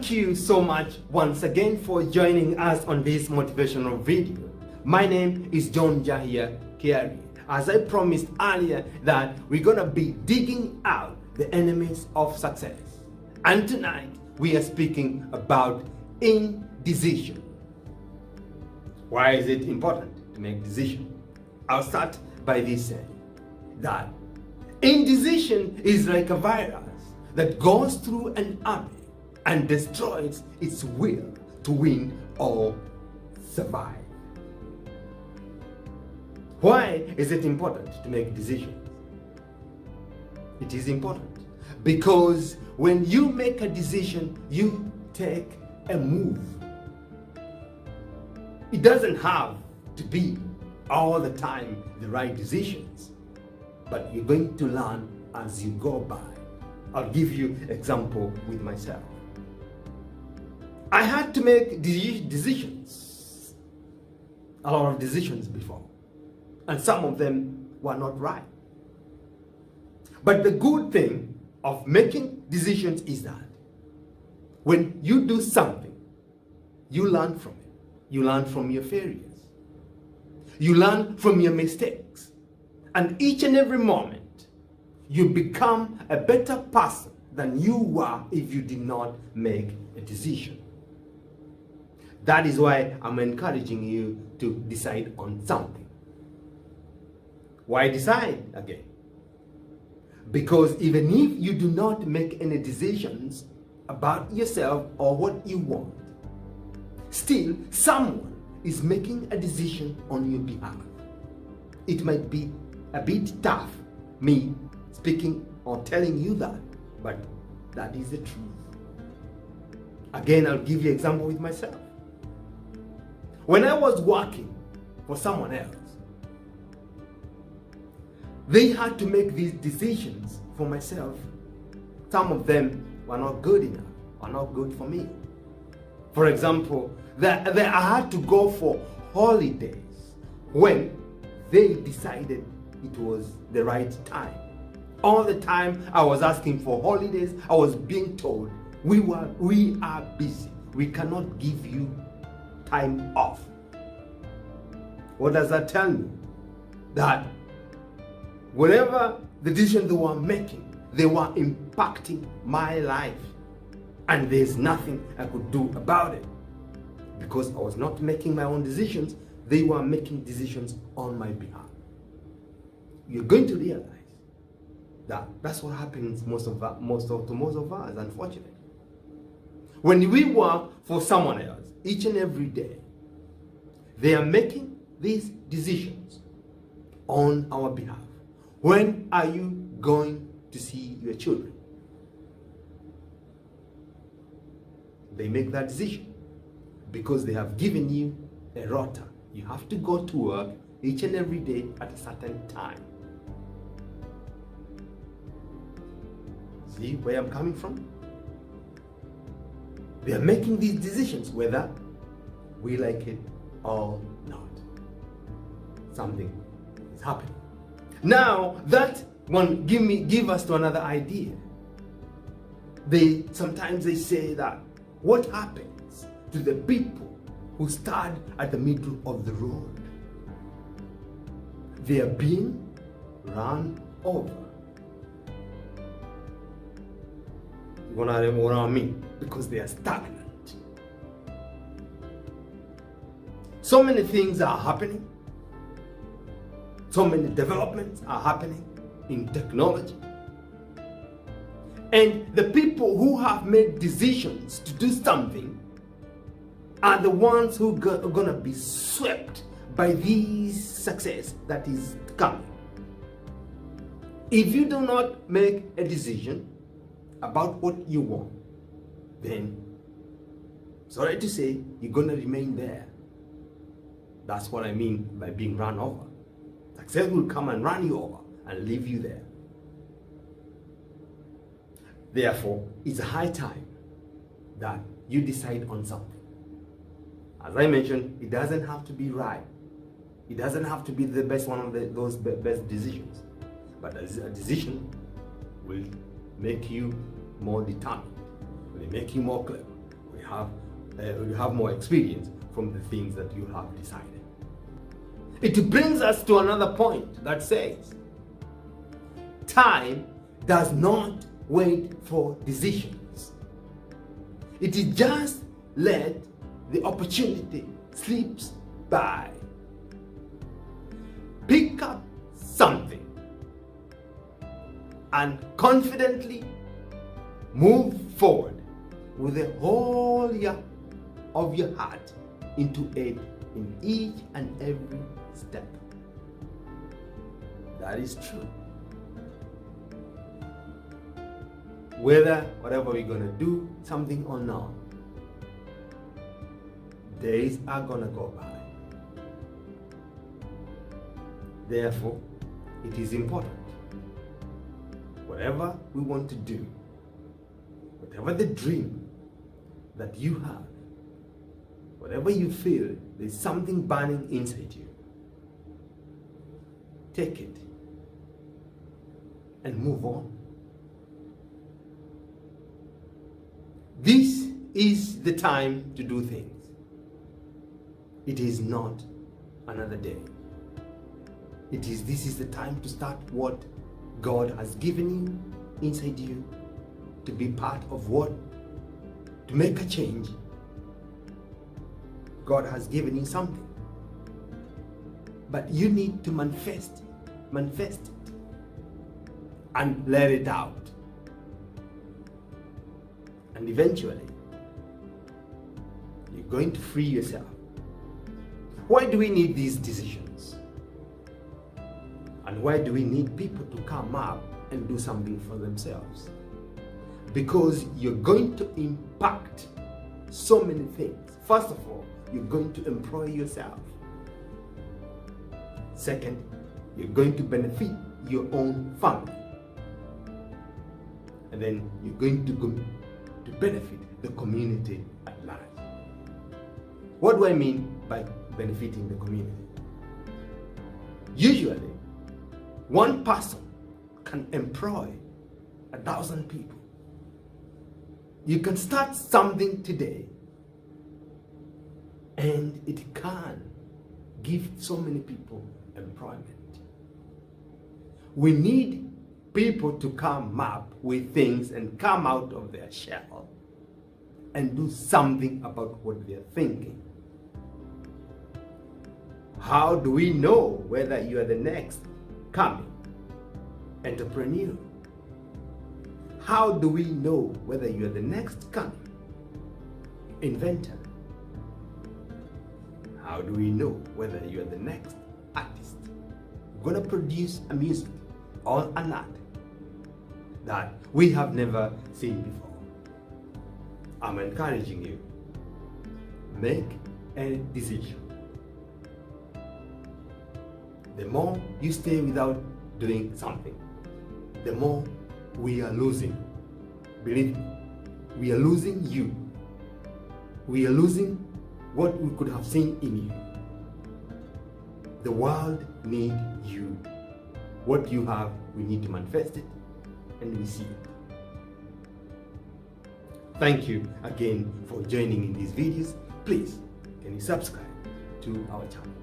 Thank you so much once again for joining us on this motivational video. My name is John Jahia Kiari. As I promised earlier that we're gonna be digging out the enemies of success. And tonight we are speaking about indecision. Why is it important to make decisions? I'll start by this saying that indecision is like a virus that goes through an army and destroys its will to win or survive. Why is it important to make decisions? It is important because when you make a decision, you take a move. It doesn't have to be all the time the right decisions, but you're going to learn as you go by. I'll give you an example with myself. I had to make decisions, a lot of decisions before, and some of them were not right. But the good thing of making decisions is that when you do something, you learn from it. You learn from your failures. You learn from your mistakes. And each and every moment, you become a better person than you were if you did not make a decision. That is why I'm encouraging you to decide on something. Why decide again? Because even if you do not make any decisions about yourself or what you want, still someone is making a decision on your behalf. It might be a bit tough, me speaking or telling you that, but that is the truth. Again, I'll give you an example with myself. When I was working for someone else, they had to make these decisions for myself. Some of them were not good enough, or not good for me. For example, I had to go for holidays when they decided it was the right time. All the time I was asking for holidays, I was being told, we are busy. We cannot give you time off. What does that tell me? That whatever the decision they were making, they were impacting my life. And there's nothing I could do about it. Because I was not making my own decisions, they were making decisions on my behalf. You're going to realize that that's what happens to most of us, unfortunately. When we work for someone else, each and every day, they are making these decisions on our behalf. When are you going to see your children? They make that decision because they have given you a rota. You have to go to work each and every day at a certain time. See where I'm coming from? They are making these decisions whether we like it or not. Something is happening. Now that one give us to another idea. Sometimes they say that what happens to the people who stand at the middle of the road? They are being run over. What I mean? Because they are stagnant. So many things are happening. So many developments are happening in technology. And the people who have made decisions to do something are the ones who are going to be swept by this success that is coming. If you do not make a decision about what you want, then, sorry to say, you're going to remain there. That's what I mean by being run over. Success will come and run you over and leave you there. Therefore, it's high time that you decide on something. As I mentioned, it doesn't have to be right. It doesn't have to be the best one of those best decisions. But a decision will make you more determined, will make you more clever, you have more experience from the things that you have decided. It brings us to another point that says, time does not wait for decisions. It is just let the opportunity slips by. Pick up something and confidently move forward with the whole of your heart into it in each and every step. That is true. Whatever we're going to do something or not, days are going to go by. Therefore, it is important. Whatever we want to do, whatever the dream that you have, whatever you feel, there's something burning inside you, take it and move on. This is the time to do things. It is not another day. This is the time to start what God has given you inside you, to be part of what, to make a change. God has given you something, but you need to manifest it and let it out. And eventually, you're going to free yourself. Why do we need these decisions? And why do we need people to come up and do something for themselves? Because you're going to impact so many things. First of all, you're going to employ yourself. Second, you're going to benefit your own family. And then you're going to benefit the community at large. What do I mean by benefiting the community? Usually, one person can employ 1,000 people. You can start something today, and it can give so many people employment. We need people to come up with things and come out of their shell and do something about what they're thinking. How do we know whether you are the next coming entrepreneur? How do we know whether you are the next coming inventor? How do we know whether you are the next artist going to produce a music or an art that we have never seen before? I'm encouraging you, make a decision. The more you stay without doing something, the more we are losing. Believe me, we are losing you. We are losing what we could have seen in you. The world needs you. What you have, we need to manifest it, and we see it. Thank you again for joining in these videos. Please, can you subscribe to our channel?